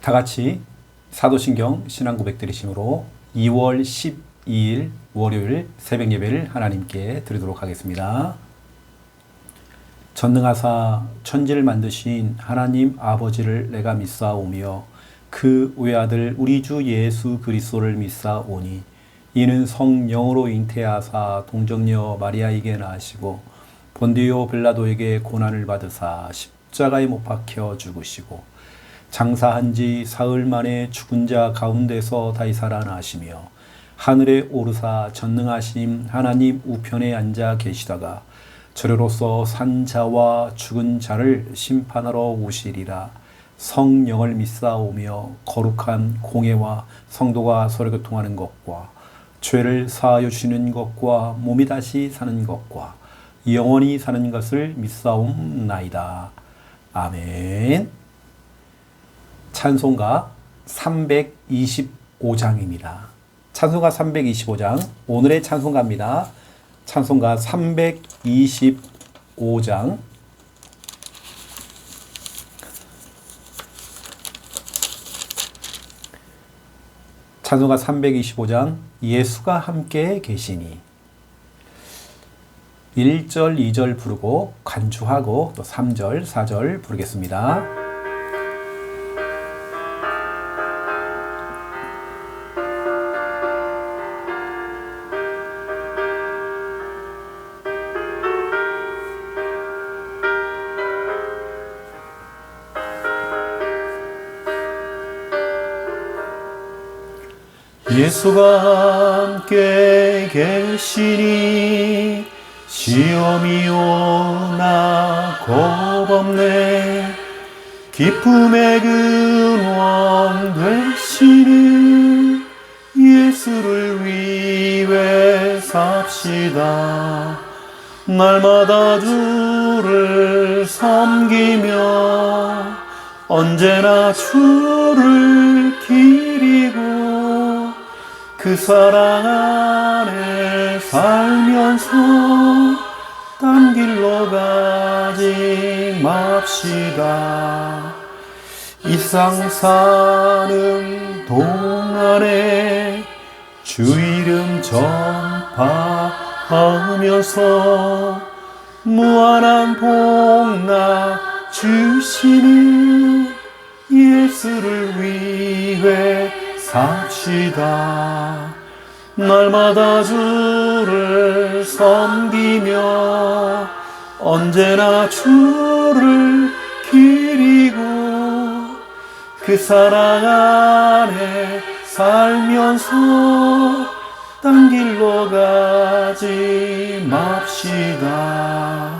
다 같이 사도신경 신앙고백 드리심으로 2월 12일 월요일 새벽 예배를 하나님께 드리도록 하겠습니다. 전능하사 천지를 만드신 하나님 아버지를 내가 믿사오며 그 외아들 우리 주 예수 그리스도를 믿사오니 이는 성령으로 잉태하사 동정녀 마리아에게 나시고 본디오 빌라도에게 고난을 받으사 십자가에 못 박혀 죽으시고 장사한 지 사흘 만에 죽은 자 가운데서 다시 살아나시며 하늘에 오르사 전능하심 하나님 우편에 앉아 계시다가 저리로서 산 자와 죽은 자를 심판하러 오시리라. 성령을 믿사오며 거룩한 공예와 성도가 서로 교통하는 것과 죄를 사하여 주시는 것과 몸이 다시 사는 것과 영원히 사는 것을 믿사옵나이다. 아멘. 찬송가 325장입니다. 찬송가 325장, 오늘의 찬송가입니다. 찬송가 325장. 찬송가 325장, 예수가 함께 계시니. 1절, 2절 부르고 간주하고 또 3절, 4절 부르겠습니다. 예수가 함께 계시니 시험이 오나 겁없네. 기쁨의 근원 되시는 예수를 위해 삽시다. 날마다 주를 섬기며 언제나 주를 기리고 그 사랑 안에 살면서 딴 길로 가지 맙시다. 이 세상 사는 동안에 주 이름 전파하면서 무한한 복나 주시는 예수를 위해 삽시다. 날마다 주를 섬기며 언제나 주를 기리고 그 사랑 안에 살면서 딴 길로 가지 맙시다.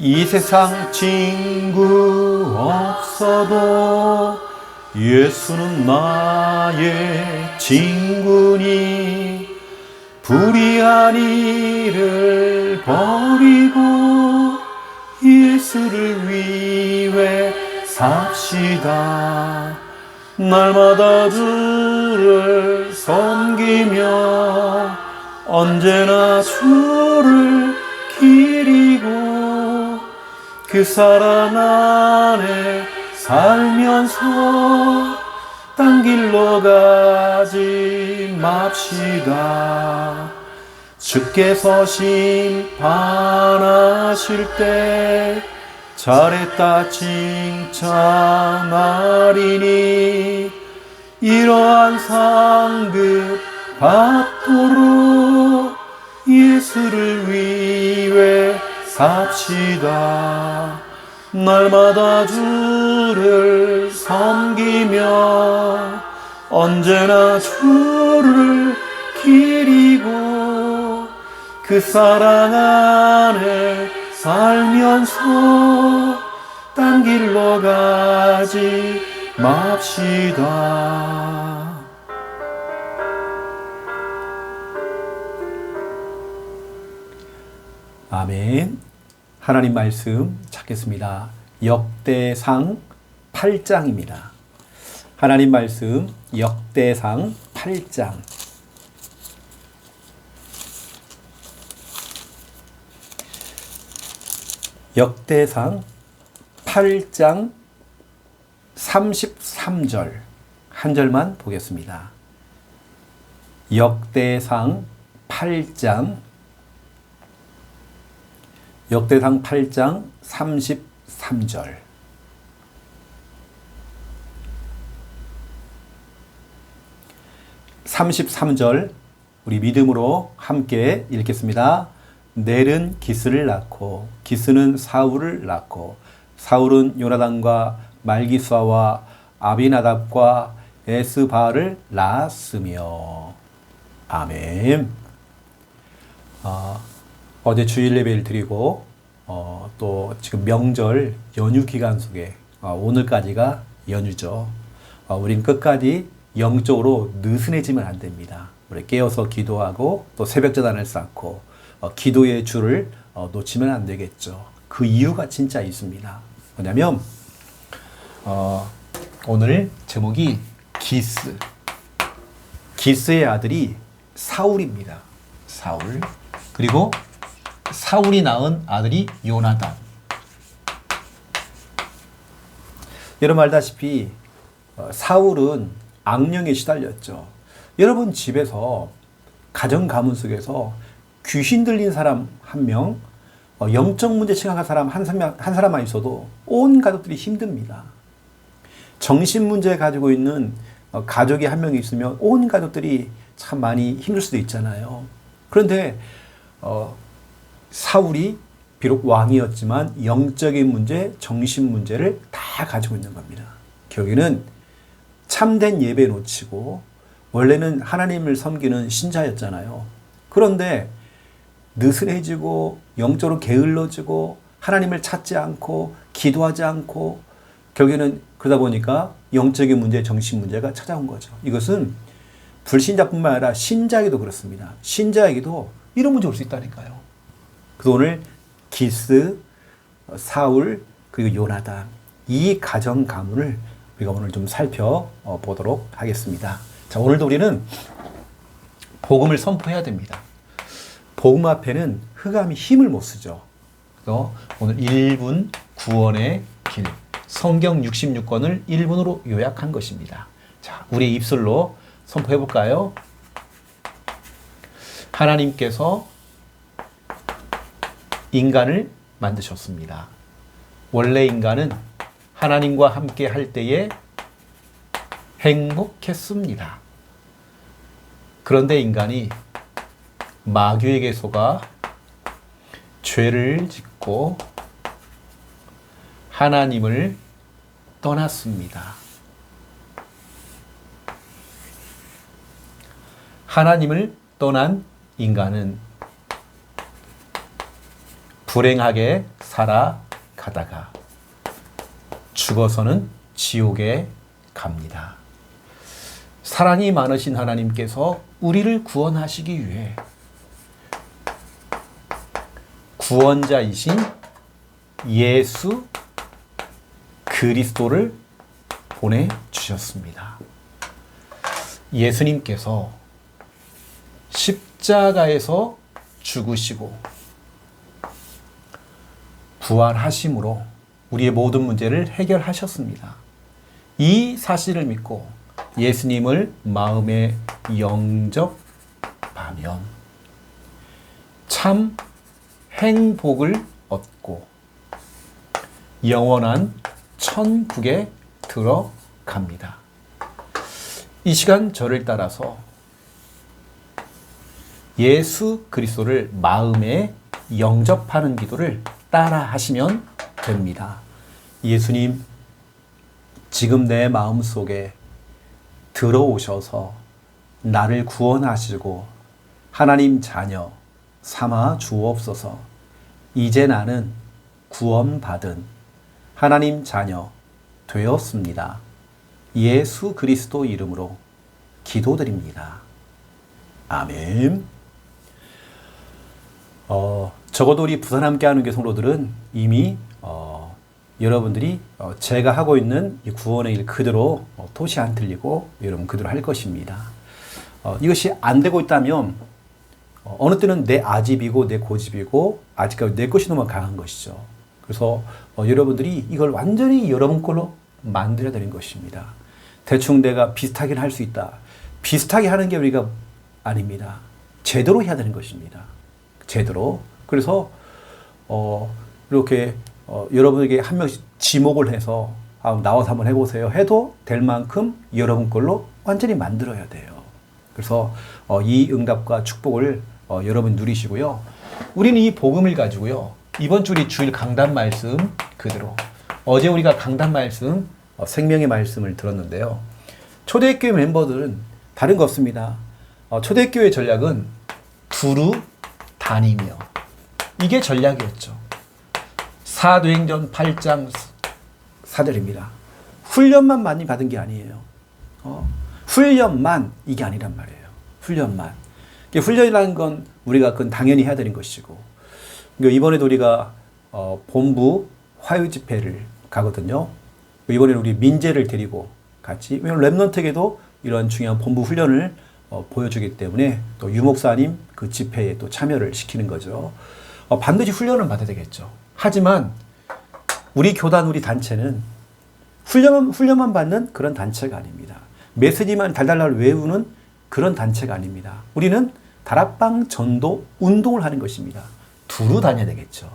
이 세상 친구 없어도 예수는 나의 친구니 불의한 일을 버리고 예수를 위해 삽시다. 날마다 주를 섬기며 언제나 주를 기리고 그 사랑 안에 살면서 딴 길로 가지 맙시다. 주께서 심판하실 때 잘했다 칭찬하리니 이러한 상급 받도록 예수를 위해 삽시다. 날마다 주를 섬기며 언제나 주를 기리고 그 사랑 안에 살면서 딴 길로 가지 맙시다. 아멘. 하나님 말씀 찾겠습니다. 역대상 8장입니다. 하나님 말씀 역대상 8장. 역대상 8장 33절 한 절만 보겠습니다. 역대상 8장 33절. 우리 믿음으로 함께 읽겠습니다. 넬은 기스를 낳고 기스는 사울을 낳고 사울은 요나단과 말기수아와 아비나답과 에스바를 낳았으며. 아멘. 어제 주일 예배를 드리고 또 지금 명절 연휴 기간 속에 오늘까지가 연휴죠. 우린 끝까지 영적으로 느슨해지면 안 됩니다. 우리 깨어서 기도하고 또 새벽전단을 쌓고 기도의 줄을 놓치면 안 되겠죠. 그 이유가 진짜 있습니다. 뭐냐면 오늘 제목이 기스의 아들이 사울입니다. 사울. 그리고 사울이 낳은 아들이 요나단. 여러분 알다시피 사울은 악령에 시달렸죠. 여러분 집에서 가정 가문 속에서 귀신 들린 사람 한 명, 영적 문제 심각한 사람 한 사람만 있어도 온 가족들이 힘듭니다. 정신 문제 가지고 있는 가족이 한 명이 있으면 온 가족들이 참 많이 힘들 수도 있잖아요. 그런데 사울이 비록 왕이었지만 영적인 문제, 정신 문제를 다 가지고 있는 겁니다. 결국에는 참된 예배 놓치고 원래는 하나님을 섬기는 신자였잖아요. 그런데 느슨해지고 영적으로 게을러지고 하나님을 찾지 않고 기도하지 않고 결국에는 그러다 보니까 영적인 문제, 정신 문제가 찾아온 거죠. 이것은 불신자뿐만 아니라 신자에게도 그렇습니다. 신자에게도 이런 문제 올 수 있다니까요. 그래서 오늘 기스, 사울, 그리고 요나단 이 가정 가문을 우리가 오늘 좀 살펴보도록 하겠습니다. 자, 오늘도 우리는 복음을 선포해야 됩니다. 복음 앞에는 흑암이 힘을 못 쓰죠. 그래서 오늘 1분 구원의 길, 성경 66권을 1분으로 요약한 것입니다. 자, 우리의 입술로 선포해 볼까요? 하나님께서 인간을 만드셨습니다. 원래 인간은 하나님과 함께 할 때에 행복했습니다. 그런데 인간이 마귀에게 속아 죄를 짓고 하나님을 떠났습니다. 하나님을 떠난 인간은 불행하게 살아가다가 죽어서는 지옥에 갑니다. 사랑이 많으신 하나님께서 우리를 구원하시기 위해 구원자이신 예수 그리스도를 보내주셨습니다. 예수님께서 십자가에서 죽으시고 부활하심으로 우리의 모든 문제를 해결하셨습니다. 이 사실을 믿고 예수님을 마음에 영접하면 참 행복을 얻고 영원한 천국에 들어갑니다. 이 시간 저를 따라서 예수 그리스도를 마음에 영접하는 기도를 따라 하시면 됩니다. 예수님, 지금 내 마음속에 들어오셔서 나를 구원하시고 하나님 자녀 삼아 주옵소서. 이제 나는 구원받은 하나님 자녀 되었습니다. 예수 그리스도 이름으로 기도드립니다. 아멘. 적어도 우리 부산 함께하는 교회 성도들은 이미 여러분들이 제가 하고 있는 이 구원의 일 그대로 토시 안 틀리고 여러분 그대로 할 것입니다. 이것이 안 되고 있다면 어느 때는 내 아집이고 내 고집이고 아직까지 내 것이 너무 강한 것이죠. 그래서 여러분들이 이걸 완전히 여러분 걸로 만들어야 되는 것입니다. 대충 내가 비슷하게 할 수 있다. 비슷하게 하는 게 우리가 아닙니다. 제대로 해야 되는 것입니다. 제대로. 그래서 이렇게 여러분에게 한 명씩 지목을 해서 나와서 한번 해보세요 해도 될 만큼 여러분 걸로 완전히 만들어야 돼요. 그래서 이 응답과 축복을 여러분 누리시고요. 우리는 이 복음을 가지고요. 이번 주 우리 주일 강단 말씀 그대로 어제 우리가 강단 말씀 생명의 말씀을 들었는데요. 초대교회 멤버들은 다른 거 없습니다. 초대교회 전략은 두루 다니며 이게 전략이었죠. 사도행전 8장 4절입니다. 훈련만 많이 받은 게 아니에요. 훈련만 이게 아니란 말이에요. 훈련만. 훈련이라는 건 우리가 그건 당연히 해야 되는 것이고 이번에도 우리가 본부 화요 집회를 가거든요. 이번에는 우리 민재를 데리고 같이 왜냐하면 랩넌트에게도 이런 중요한 본부 훈련을 보여주기 때문에 또 유목사님 그 집회에 또 참여를 시키는 거죠. 반드시 훈련을 받아야 되겠죠. 하지만 우리 교단, 우리 단체는 훈련만 받는 그런 단체가 아닙니다. 메시지만 달달달 외우는 그런 단체가 아닙니다. 우리는 다락방 전도 운동을 하는 것입니다. 두루 다녀야 되겠죠.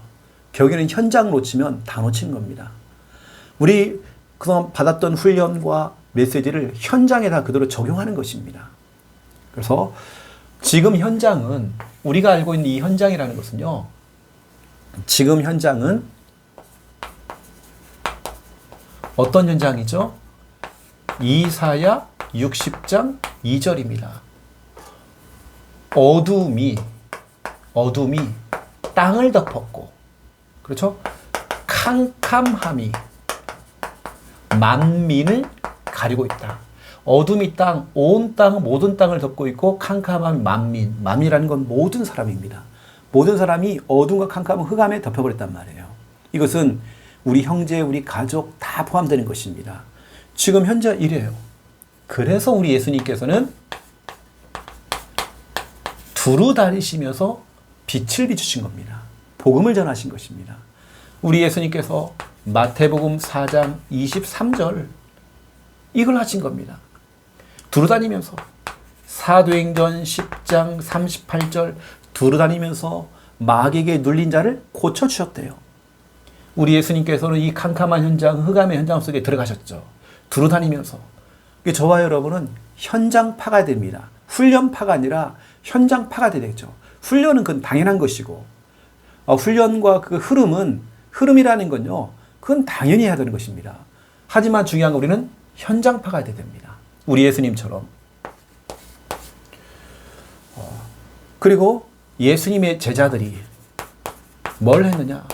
결국에는 현장 놓치면 다 놓치는 겁니다. 우리 그동안 받았던 훈련과 메시지를 현장에다 그대로 적용하는 것입니다. 그래서 지금 현장은 우리가 알고 있는 이 현장이라는 것은요. 지금 현장은 어떤 현장이죠? 이사야 60장 2절입니다. 어둠이 땅을 덮었고 그렇죠? 캄캄함이 만민을 가리고 있다. 어둠이 온 땅, 모든 땅을 덮고 있고 캄캄함이 만민이라는 건 모든 사람입니다. 모든 사람이 어둠과 캄캄한 흑암에 덮여버렸단 말이에요. 이것은 우리 형제, 우리 가족 다 포함되는 것입니다. 지금 현재 이래요. 그래서 우리 예수님께서는 두루 다니시면서 빛을 비추신 겁니다. 복음을 전하신 것입니다. 우리 예수님께서 마태복음 4장 23절 이걸 하신 겁니다. 두루 다니면서 사도행전 10장 38절 두루 다니면서 마귀에게 눌린 자를 고쳐주셨대요. 우리 예수님께서는 이 캄캄한 현장, 흑암의 현장 속에 들어가셨죠. 두루 다니면서. 저와 여러분은 현장파가 됩니다. 훈련파가 아니라 현장파가 되겠죠. 훈련은 그건 당연한 것이고 훈련과 그 흐름이라는 건요. 그건 당연히 해야 되는 것입니다. 하지만 중요한 건 우리는 현장파가 돼야 됩니다. 우리 예수님처럼. 그리고 예수님의 제자들이 뭘 했느냐?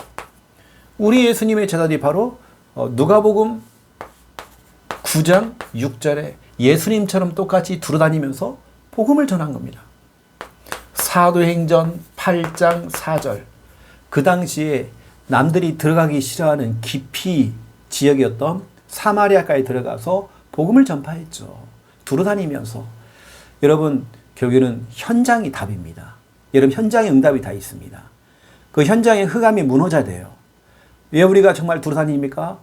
우리 예수님의 제자들이 바로 누가복음 9장 6절에 예수님처럼 똑같이 두루다니면서 복음을 전한 겁니다. 사도행전 8장 4절 그 당시에 남들이 들어가기 싫어하는 깊이 지역이었던 사마리아까지 들어가서 복음을 전파했죠. 두루다니면서. 여러분 결국에는 현장이 답입니다. 여러분 현장에 응답이 다 있습니다. 그 현장에 흑암이 무너져야 돼요. 왜 우리가 정말 두루다닙니까?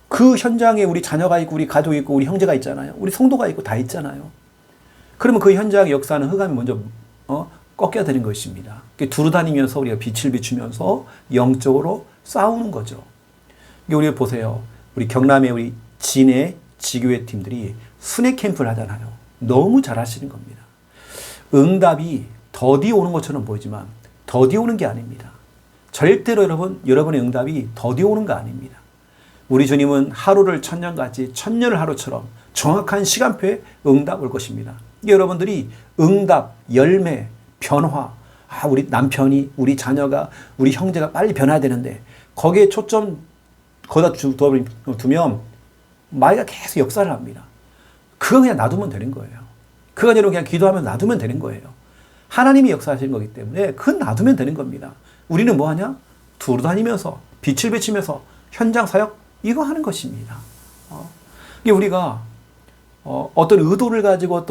그 현장에 우리 자녀가 있고 우리 가족이 있고 우리 형제가 있잖아요. 우리 성도가 있고 다 있잖아요. 그러면 그 현장의 역사는 흑암이 먼저 꺾여야 되는 것입니다. 두루다니면서 우리가 빛을 비추면서 영적으로 싸우는 거죠. 우리 보세요. 우리 경남의 우리 진해 지교회 팀들이 순회 캠프를 하잖아요. 너무 잘하시는 겁니다. 응답이 더디 오는 것처럼 보이지만 더디 오는 게 아닙니다. 절대로 여러분의 응답이 더디 오는 거 아닙니다. 우리 주님은 하루를 천년같이 천년을 하루처럼 정확한 시간표에 응답 올 것입니다. 여러분들이 응답, 열매, 변화, 우리 남편이, 우리 자녀가, 우리 형제가 빨리 변화해야 되는데 거기에 초점 거기다 두면 마귀가 계속 역사를 합니다. 그거 그냥 놔두면 되는 거예요. 그거 아니라 그냥 기도하면 놔두면 되는 거예요. 하나님이 역사하시는 거기 때문에 그건 놔두면 되는 겁니다. 우리는 뭐 하냐? 두루다니면서 빛을 비추면서 현장 사역 이거 하는 것입니다. 이게 우리가 어떤 의도를 가지고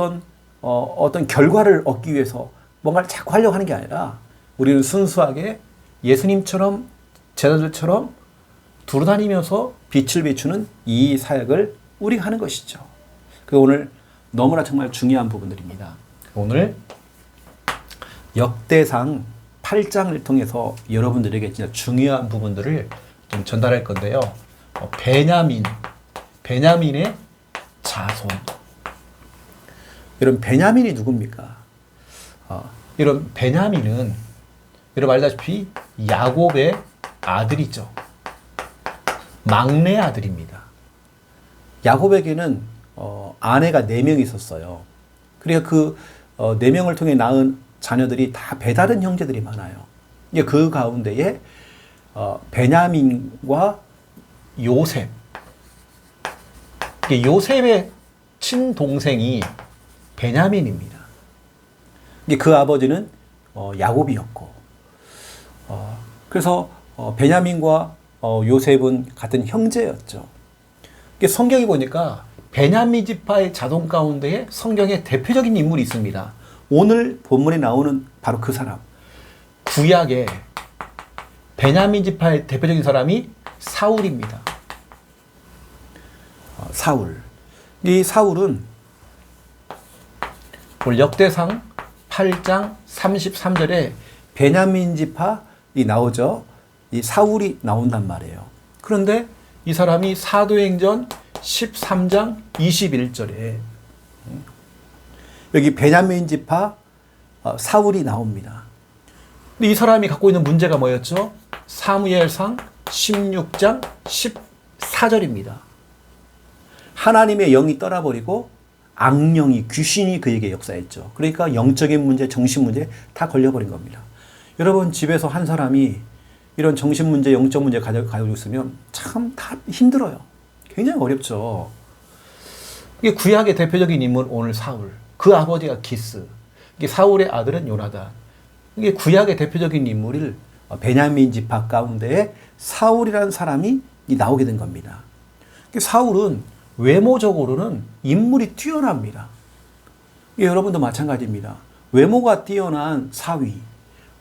어떤 결과를 얻기 위해서 뭔가를 자꾸 하려고 하는 게 아니라 우리는 순수하게 예수님처럼 제자들처럼 두루다니면서 빛을 비추는 이 사역을 우리가 하는 것이죠. 그 오늘 너무나 정말 중요한 부분들입니다. 오늘 역대상 8장을 통해서 여러분들에게 진짜 중요한 부분들을 좀 전달할 건데요. 베냐민의 자손. 여러분, 베냐민이 누굽니까? 여러분, 베냐민은 여러분 알다시피 야곱의 아들이죠. 막내 아들입니다. 야곱에게는 아내가 4명이 있었어요. 그러니까 그 4명을 통해 낳은 자녀들이 다 배다른 형제들이 많아요. 이제 그 가운데에 베냐민과 요셉. 요셉의 친동생이 베냐민입니다. 그 아버지는 야곱이었고, 그래서 베냐민과 요셉은 같은 형제였죠. 성경에 보니까 베냐민 지파의 자손 가운데에 성경의 대표적인 인물이 있습니다. 오늘 본문에 나오는 바로 그 사람. 구약의 베냐민 지파의 대표적인 사람이 사울입니다. 사울. 이 사울은 오늘 역대상 8장 33절에 베냐민 지파이 나오죠. 이 사울이 나온단 말이에요. 그런데 이 사람이 사도행전 13장 21절에 여기 베냐민 지파 사울이 나옵니다. 근데 이 사람이 갖고 있는 문제가 뭐였죠? 사무엘상 16장 14절입니다. 하나님의 영이 떠나버리고 악령이 귀신이 그에게 역사했죠. 그러니까 영적인 문제, 정신 문제 다 걸려버린 겁니다. 여러분 집에서 한 사람이 이런 정신 문제, 영적 문제 가지고 있으면 참 다 힘들어요. 굉장히 어렵죠. 이게 구약의 대표적인 인물 오늘 사울. 그 아버지가 기스. 이게 사울의 아들은 요나단. 이게 구약의 대표적인 인물을 베냐민 지파 가운데에 사울이라는 사람이 나오게 된 겁니다. 사울은 외모적으로는 인물이 뛰어납니다. 여러분도 마찬가지입니다. 외모가 뛰어난 사위,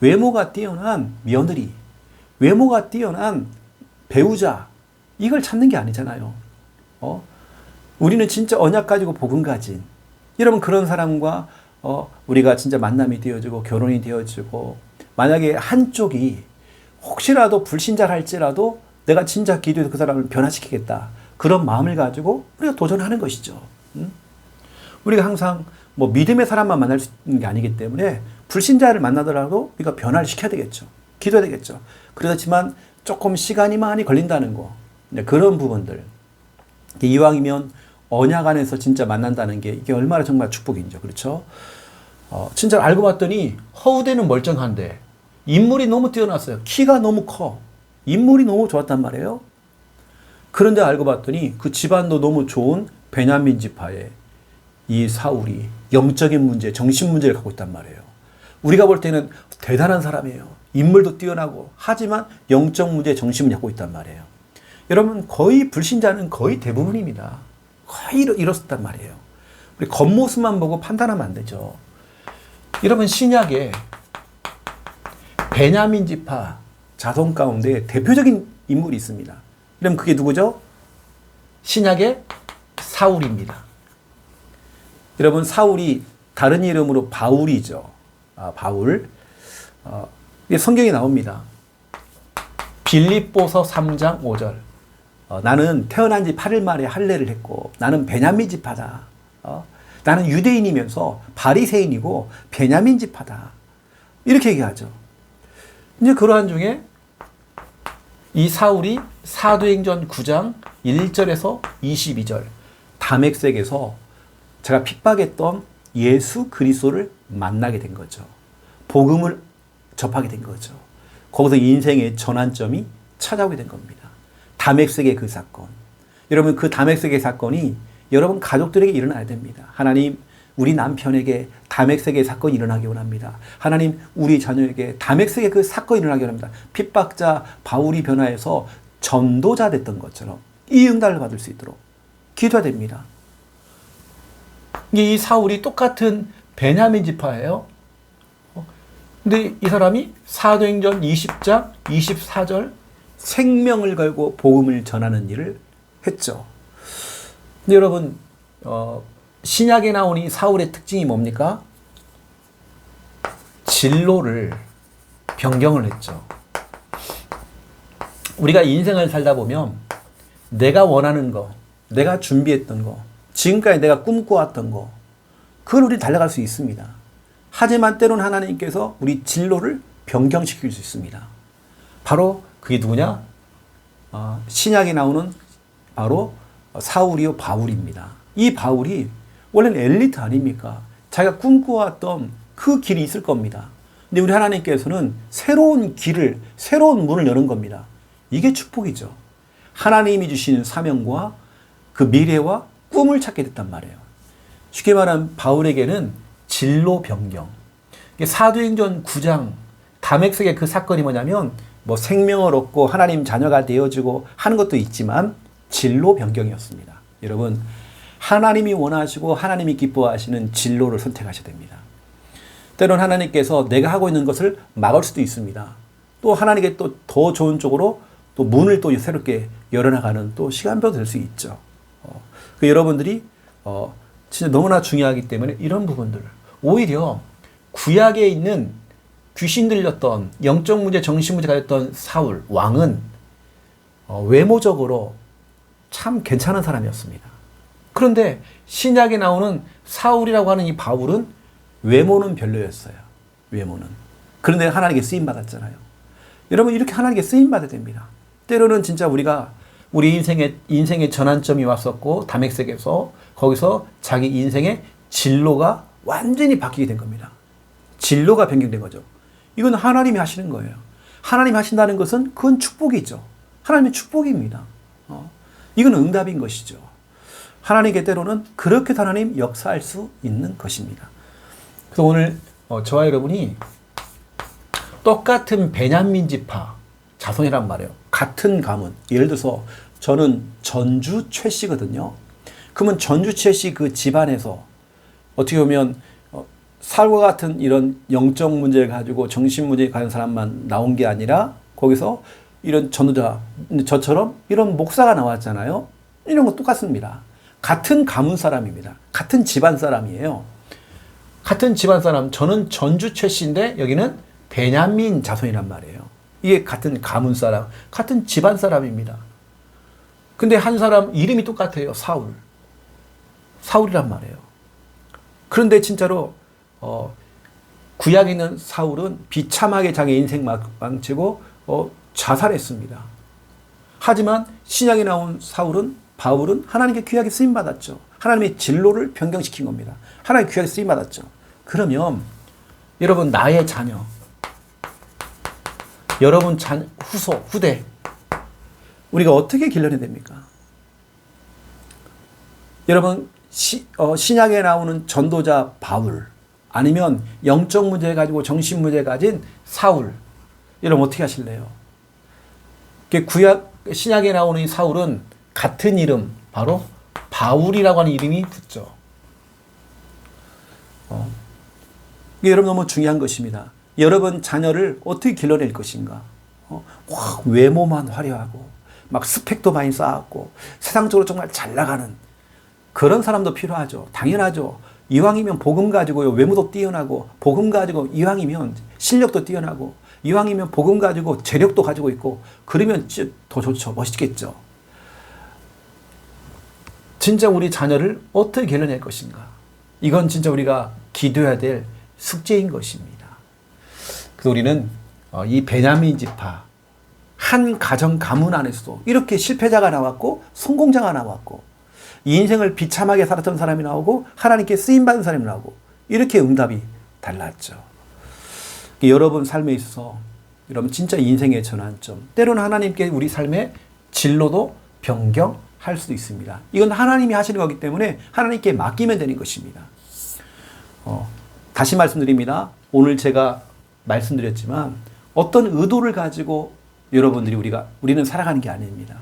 외모가 뛰어난 며느리, 외모가 뛰어난 배우자, 이걸 찾는 게 아니잖아요. 우리는 진짜 언약 가지고 복음 가진, 여러분 그런 사람과 우리가 진짜 만남이 되어지고 결혼이 되어지고, 만약에 한쪽이 혹시라도 불신자를 할지라도 내가 진짜 기도해서 그 사람을 변화시키겠다, 그런 마음을 가지고 우리가 도전하는 것이죠. 우리가 항상 뭐 믿음의 사람만 만날 수 있는 게 아니기 때문에 불신자를 만나더라도 우리가 변화를 시켜야 되겠죠. 기도해야 되겠죠. 그렇지만 조금 시간이 많이 걸린다는 거, 그런 부분들, 이왕이면 언약 안에서 진짜 만난다는 게 이게 얼마나 정말 축복이죠. 그렇죠? 진짜 알고 봤더니 허우대는 멀쩡한데 인물이 너무 뛰어났어요. 키가 너무 커. 인물이 너무 좋았단 말이에요. 그런데 알고 봤더니 그 집안도 너무 좋은 베냐민 지파에 이 사울이 영적인 문제, 정신 문제를 갖고 있단 말이에요. 우리가 볼 때는 대단한 사람이에요. 인물도 뛰어나고, 하지만 영적 문제, 정신 문제 갖고 있단 말이에요. 여러분 거의 불신자는 거의 대부분입니다. 거의 이렇단 말이에요. 우리 겉모습만 보고 판단하면 안 되죠. 여러분 신약에 베냐민 지파 자손 가운데 대표적인 인물이 있습니다. 그럼 그게 누구죠? 신약의 사울입니다. 여러분 사울이 다른 이름으로 바울이죠. 바울. 성경에 나옵니다. 빌립보서 3장 5절. 나는 태어난 지 8일 만에 할례를 했고 나는 베냐민 지파다. 나는 유대인이면서 바리새인이고 베냐민 지파다. 이렇게 얘기하죠. 이제 그러한 중에 이 사울이 사도행전 9장 1절에서 22절 다맥색에서 제가 핍박했던 예수 그리스도를 만나게 된 거죠. 복음을 접하게 된 거죠. 거기서 인생의 전환점이 찾아오게 된 겁니다. 다맥색의 그 사건. 여러분 그 다맥색의 사건이 여러분 가족들에게 일어나야 됩니다. 하나님 우리 남편에게 다맥색의 사건이 일어나기 원합니다. 하나님, 우리 자녀에게 다맥색의 그 사건이 일어나기 원합니다. 핍박자 바울이 변화해서 전도자 됐던 것처럼 이 응답을 받을 수 있도록 기도해야 됩니다. 이 사울이 똑같은 베냐민 지파예요. 근데 이 사람이 사도행전 20장 24절 생명을 걸고 복음을 전하는 일을 했죠. 근데 여러분, 신약에 나온 이 사울의 특징이 뭡니까? 진로를 변경을 했죠. 우리가 인생을 살다 보면 내가 원하는 거, 내가 준비했던 거, 지금까지 내가 꿈꿔왔던 거, 그걸 우리 달려갈 수 있습니다. 하지만 때로는 하나님께서 우리 진로를 변경시킬 수 있습니다. 바로 그게 누구냐? 신약에 나오는 바로 사울이요 바울입니다. 이 바울이 원래는 엘리트 아닙니까? 자기가 꿈꿔왔던 그 길이 있을 겁니다. 근데 우리 하나님께서는 새로운 길을, 새로운 문을 여는 겁니다. 이게 축복이죠. 하나님이 주신 사명과 그 미래와 꿈을 찾게 됐단 말이에요. 쉽게 말하면 바울에게는 진로 변경. 사도행전 9장 다맥색의 그 사건이 뭐냐면 뭐 생명을 얻고 하나님 자녀가 되어지고 하는 것도 있지만 진로 변경이었습니다. 여러분, 하나님이 원하시고 하나님이 기뻐하시는 진로를 선택하셔야 됩니다. 때로는 하나님께서 내가 하고 있는 것을 막을 수도 있습니다. 또 하나님께 또 더 좋은 쪽으로 또 문을 또 새롭게 열어나가는 또 시간표도 될 수 있죠. 여러분들이 진짜 너무나 중요하기 때문에 이런 부분들, 오히려 구약에 있는 귀신 들렸던 영적 문제, 정신 문제 가졌던 사울 왕은 외모적으로 참 괜찮은 사람이었습니다. 그런데 신약에 나오는 사울이라고 하는 이 바울은 외모는 별로였어요. 외모는. 그런데 하나님께 쓰임 받았잖아요. 여러분, 이렇게 하나님께 쓰임 받아야 됩니다. 때로는 진짜 우리가 우리 인생의 전환점이 왔었고 다맥색에서 거기서 자기 인생의 진로가 완전히 바뀌게 된 겁니다. 진로가 변경된 거죠. 이건 하나님이 하시는 거예요. 하나님이 하신다는 것은 그건 축복이죠. 하나님의 축복입니다. 이건 응답인 것이죠. 하나님께 때로는 그렇게 하나님 역사할 수 있는 것입니다. 그래서 오늘 저와 여러분이 똑같은 베냐민 지파 자손이란 말이에요. 같은 가문. 예를 들어서 저는 전주 최 씨거든요. 그러면 전주 최 씨 그 집안에서 어떻게 보면 사울과 같은 이런 영적 문제를 가지고 정신 문제를 가진 사람만 나온 게 아니라 거기서 이런 전도자, 저처럼 이런 목사가 나왔잖아요. 이런 거 똑같습니다. 같은 가문 사람입니다. 같은 집안 사람이에요. 같은 집안 사람, 저는 전주 최 씨인데 여기는 베냐민 자손이란 말이에요. 이게 같은 가문 사람, 같은 집안 사람입니다. 근데 한 사람 이름이 똑같아요. 사울. 사울이란 말이에요. 그런데 진짜로 구약에 있는 사울은 비참하게 자기 인생 망치고 자살했습니다. 하지만 신약에 나온 바울은 하나님께 귀하게 쓰임받았죠. 하나님의 진로를 변경시킨 겁니다. 하나님 귀하게 쓰임받았죠. 그러면 여러분, 나의 자녀, 여러분 후대, 우리가 어떻게 길러내야 됩니까? 여러분, 신약에 나오는 전도자 바울, 아니면 영적 문제 가지고 정신 문제 가진 사울, 여러분 어떻게 하실래요? 신약에 나오는 이 사울은 같은 이름, 바로 바울이라고 하는 이름이 붙죠. 이게 여러분 너무 중요한 것입니다. 여러분 자녀를 어떻게 길러낼 것인가? 외모만 화려하고 막 스펙도 많이 쌓았고 세상적으로 정말 잘 나가는 그런 사람도 필요하죠. 당연하죠. 이왕이면 복음 가지고요, 외모도 뛰어나고, 복음 가지고 이왕이면 실력도 뛰어나고, 이왕이면 복음 가지고 재력도 가지고 있고, 그러면 더 좋죠. 멋있겠죠. 진짜 우리 자녀를 어떻게 길러낼 것인가? 이건 진짜 우리가 기도해야 될 숙제인 것입니다. 그래서 우리는 이 베냐민 지파, 한 가정 가문 안에서도 이렇게 실패자가 나왔고 성공자가 나왔고, 이 인생을 비참하게 살았던 사람이 나오고 하나님께 쓰임받은 사람이 나오고, 이렇게 응답이 달랐죠. 여러분 삶에 있어서 여러분 진짜 인생의 전환점, 때로는 하나님께 우리 삶의 진로도 변경할 수도 있습니다. 이건 하나님이 하시는 거기 때문에 하나님께 맡기면 되는 것입니다. 다시 말씀드립니다. 오늘 제가 말씀드렸지만 어떤 의도를 가지고 여러분들이 우리는 살아가는 게 아닙니다.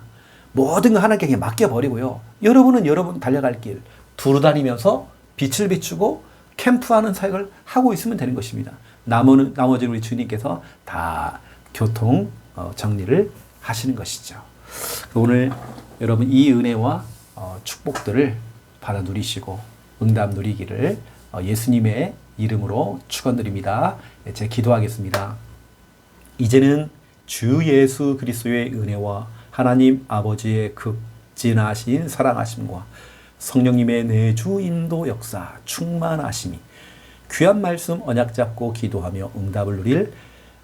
모든 거 하나님께 그냥 맡겨버리고요. 여러분은 여러분 달려갈 길 두루 다니면서 빛을 비추고 캠프하는 사역을 하고 있으면 되는 것입니다. 나머지 우리 주님께서 다 교통 정리를 하시는 것이죠. 오늘 여러분 이 은혜와 축복들을 받아 누리시고 응답 누리기를 예수님의 이름으로 축원드립니다. 제가 기도하겠습니다. 이제는 주 예수 그리스도의 은혜와 하나님 아버지의 극진하신 사랑하심과 성령님의 내주 인도 역사 충만하심이 귀한 말씀 언약 잡고 기도하며 응답을 누릴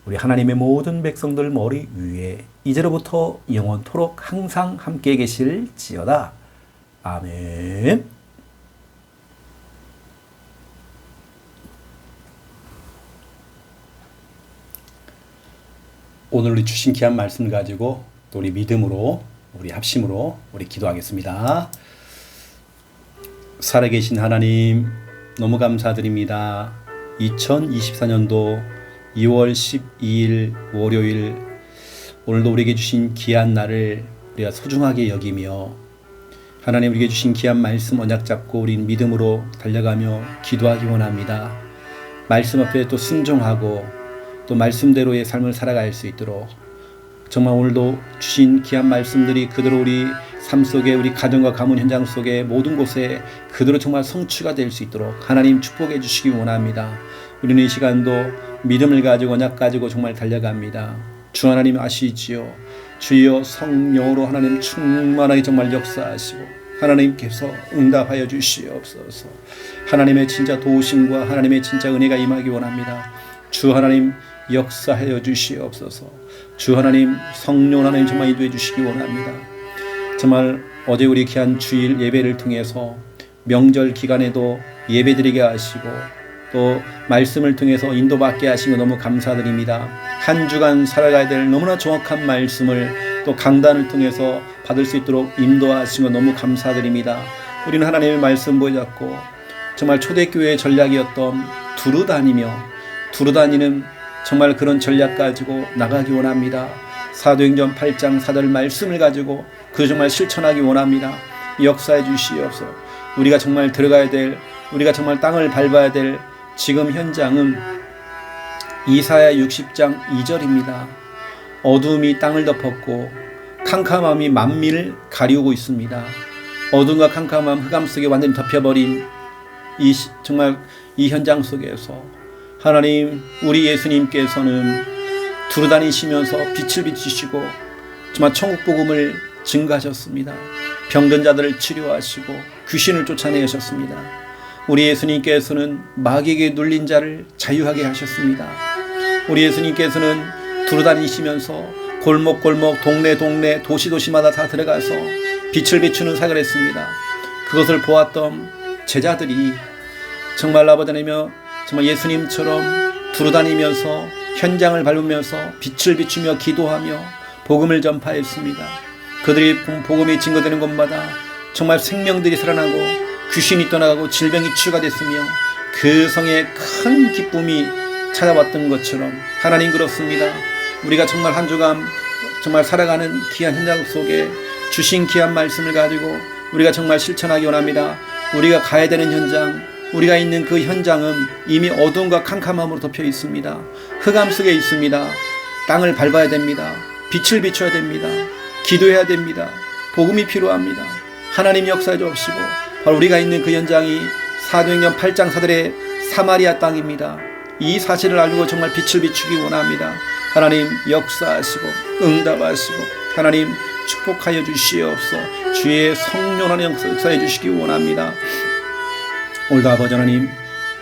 우리 하나님의 모든 백성들 머리 위에 이제로부터 영원토록 항상 함께 계실지어다. 아멘. 오늘 우리 주신 귀한 말씀 가지고 또 우리 믿음으로 우리 합심으로 우리 기도하겠습니다. 살아계신 하나님 너무 감사드립니다. 2024년도 2월 12일 월요일 오늘도 우리에게 주신 귀한 날을 우리가 소중하게 여기며 하나님 우리에게 주신 귀한 말씀 언약 잡고 우린 믿음으로 달려가며 기도하기 원합니다. 말씀 앞에 또 순종하고 또 말씀대로의 삶을 살아갈 수 있도록 정말 오늘도 주신 귀한 말씀들이 그대로 우리 삶 속에 우리 가정과 가문 현장 속에 모든 곳에 그대로 정말 성취가 될 수 있도록 하나님 축복해 주시기 원합니다. 우리는 이 시간도 믿음을 가지고 언약 가지고 정말 달려갑니다. 주 하나님 아시지요. 주여 성령으로 하나님 충만하게 정말 역사하시고 하나님께서 응답하여 주시옵소서. 하나님의 진짜 도우심과 하나님의 진짜 은혜가 임하기 원합니다. 주 하나님 역사하여 주시옵소서. 주 하나님 성령 하나님 정말 인도해 주시기 원합니다. 정말 어제 우리 귀한 주일 예배를 통해서 명절 기간에도 예배드리게 하시고 또 말씀을 통해서 인도받게 하신 거 너무 감사드립니다. 한 주간 살아가야 될 너무나 정확한 말씀을 또 강단을 통해서 받을 수 있도록 인도하신 거 너무 감사드립니다. 우리는 하나님의 말씀 보여잡고 정말 초대교회의 전략이었던 두루 다니는 정말 그런 전략 가지고 나가기 원합니다. 사도행전 8장 4절 말씀을 가지고 그 정말 실천하기 원합니다. 역사해 주시옵소서. 우리가 정말 들어가야 될 우리가 정말 땅을 밟아야 될 지금 현장은 이사야 60장 2절입니다. 어둠이 땅을 덮었고 캄캄함이 만민을 가리우고 있습니다. 어둠과 캄캄함 흑암 속에 완전히 덮여버린 정말 이 현장 속에서 하나님 우리 예수님께서는 두루다니시면서 빛을 비추시고 정말 천국 복음을 증거하셨습니다. 병든 자들을 치료하시고 귀신을 쫓아내셨습니다. 우리 예수님께서는 마귀에게 눌린 자를 자유하게 하셨습니다. 우리 예수님께서는 두루다니시면서 골목골목 동네 도시마다 다 들어가서 빛을 비추는 사역을 했습니다. 그것을 보았던 제자들이 정말 아버지 하나님 정말 예수님처럼 두루다니면서 현장을 밟으면서 빛을 비추며 기도하며 복음을 전파했습니다. 그들이 복음이 증거되는 곳마다 정말 생명들이 살아나고 귀신이 떠나가고 질병이 치유가 됐으며 그 성에 큰 기쁨이 찾아왔던 것처럼 하나님 그렇습니다. 우리가 정말 한 주간 정말 살아가는 귀한 현장 속에 주신 귀한 말씀을 가지고 우리가 정말 실천하기 원합니다. 우리가 가야 되는 현장, 우리가 있는 그 현장은 이미 어둠과 캄캄함으로 덮여 있습니다. 흑암 속에 있습니다. 땅을 밟아야 됩니다. 빛을 비춰야 됩니다. 기도해야 됩니다. 복음이 필요합니다. 하나님 역사해 주옵시고 바로 우리가 있는 그 현장이 사도행전 8장 4절의 사마리아 땅입니다. 이 사실을 알고 정말 빛을 비추기 원합니다. 하나님 역사하시고 응답하시고 하나님 축복하여 주시옵소서. 주의 성령 하나님 역사해 주시기 원합니다. 오늘도 아버지 하나님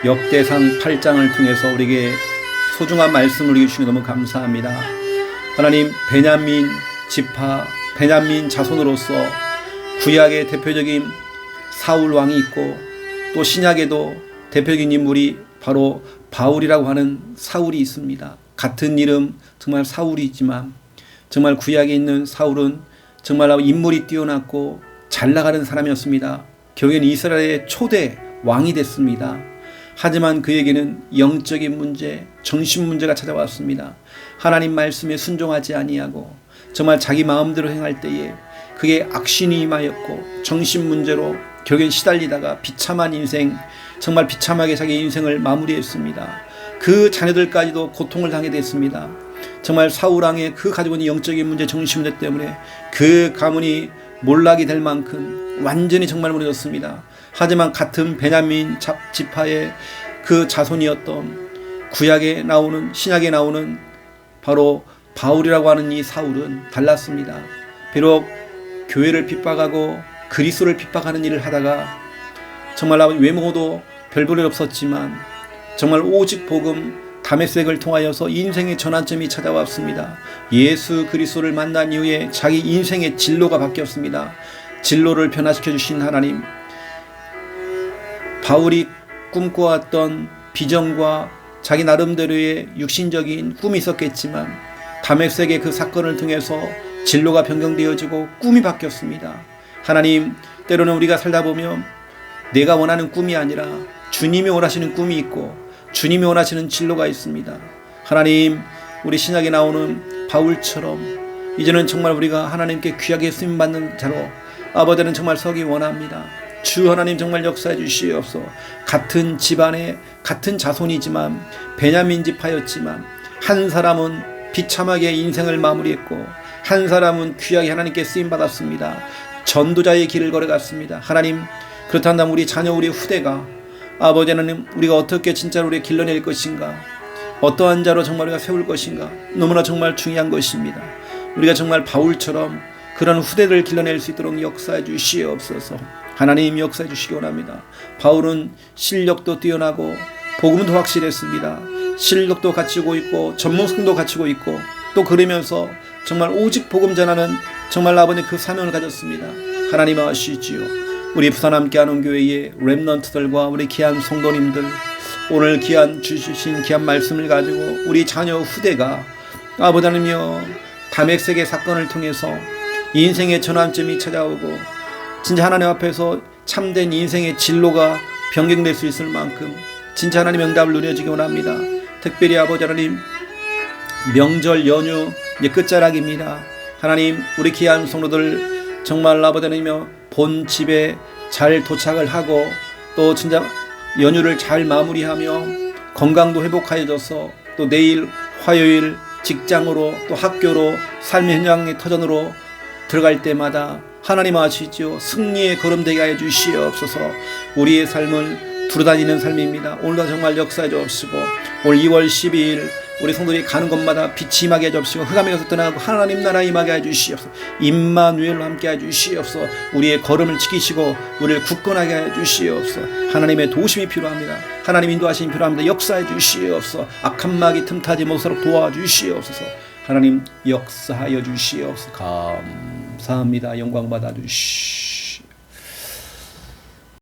역대상 8장을 통해서 우리에게 소중한 말씀을 우리에게 주시니 너무 감사합니다. 하나님 베냐민 지파 베냐민 자손으로서 구약의 대표적인 사울 왕이 있고 또 신약에도 대표적인 인물이 바로 바울이라고 하는 사울이 있습니다. 같은 이름 정말 사울이지만 정말 구약에 있는 사울은 정말 인물이 뛰어났고 잘 나가는 사람이었습니다. 결국엔 이스라엘의 초대 왕이 됐습니다. 하지만 그에게는 영적인 문제, 정신 문제가 찾아왔습니다. 하나님 말씀에 순종하지 아니하고 정말 자기 마음대로 행할 때에 그게 악신이 임하였고 정신 문제로 결국엔 시달리다가 비참한 인생, 정말 비참하게 자기 인생을 마무리했습니다. 그 자녀들까지도 고통을 당하게 됐습니다. 정말 사울왕의 그 가지고 있는 영적인 문제, 정신 문제 때문에 그 가문이 몰락이 될 만큼 완전히 정말 무너졌습니다. 하지만 같은 베냐민 지파의 그 자손이었던 구약에 나오는, 신약에 나오는 바로 바울이라고 하는 이 사울은 달랐습니다. 비록 교회를 핍박하고 그리스도를 핍박하는 일을 하다가 정말 외모도 별 볼 일 없었지만 정말 오직 복음 다메섹을 통하여서 인생의 전환점이 찾아왔습니다. 예수 그리스도를 만난 이후에 자기 인생의 진로가 바뀌었습니다. 진로를 변화시켜 주신 하나님, 바울이 꿈꿔왔던 비전과 자기 나름대로의 육신적인 꿈이 있었겠지만 다메섹의 그 사건을 통해서 진로가 변경되어지고 꿈이 바뀌었습니다. 하나님, 때로는 우리가 살다 보면 내가 원하는 꿈이 아니라 주님이 원하시는 꿈이 있고 주님이 원하시는 진로가 있습니다. 하나님, 우리 신약에 나오는 바울처럼 이제는 정말 우리가 하나님께 귀하게 쓰임받는 자로 아버지는 정말 서기 원합니다. 주 하나님 정말 역사해 주시옵소서. 같은 집안에 같은 자손이지만 베냐민 지파였지만 한 사람은 비참하게 인생을 마무리했고 한 사람은 귀하게 하나님께 쓰임받았습니다. 전도자의 길을 걸어갔습니다. 하나님, 그렇다면 우리 자녀, 우리 후대가 아버지 하나님, 우리가 어떻게 진짜로 우리 길러낼 것인가, 어떠한 자로 정말 우리가 세울 것인가, 너무나 정말 중요한 것입니다. 우리가 정말 바울처럼 그런 후대를 길러낼 수 있도록 역사해 주시옵소서. 하나님, 역사해 주시기 원합니다. 바울은 실력도 뛰어나고 복음도 확실했습니다. 실력도 갖추고 있고 전문성도 갖추고 있고 또 그러면서 정말 오직 복음 전하는 정말 아버지 그 사명을 가졌습니다. 하나님 아시지요. 우리 부산 함께하는 교회의 렘넌트들과 우리 귀한 성도님들, 오늘 주신 귀한 말씀을 가지고 우리 자녀 후대가 아버지 하나님이여 다메섹의 사건을 통해서 인생의 전환점이 찾아오고 진짜 하나님 앞에서 참된 인생의 진로가 변경될 수 있을 만큼 진짜 하나님의 응답을 누려주기 원합니다. 특별히 아버지 하나님, 명절 연휴 이제 끝자락입니다. 하나님, 우리 귀한 성도들 정말 아버지 하나님이여 본 집에 잘 도착을 하고 또 진짜 연휴를 잘 마무리하며 건강도 회복하여져서 또 내일 화요일 직장으로 또 학교로 삶의 현장의 터전으로 들어갈 때마다 하나님 아시죠? 승리의 걸음 되게 하여 주시옵소서. 우리의 삶을 두루다니는 삶입니다. 오늘도 정말 역사해 주옵시고 올 2월 12일 우리 성도들이 가는 곳마다 빛이 임하게 해주시고 흑암에 가서 떠나고 하나님 나라 임하게 해주시옵소서. 임마누엘로 함께 해주시옵소서. 우리의 걸음을 지키시고 우리를 굳건하게 해주시옵소서. 하나님의 도우심이 필요합니다. 하나님 인도하심이 필요합니다. 역사해 주시옵소서. 악한 마귀 틈타지 못하도록 도와주시옵소서. 하나님 역사하여 주시옵소서. 감사합니다. 영광 받아 주시옵소서.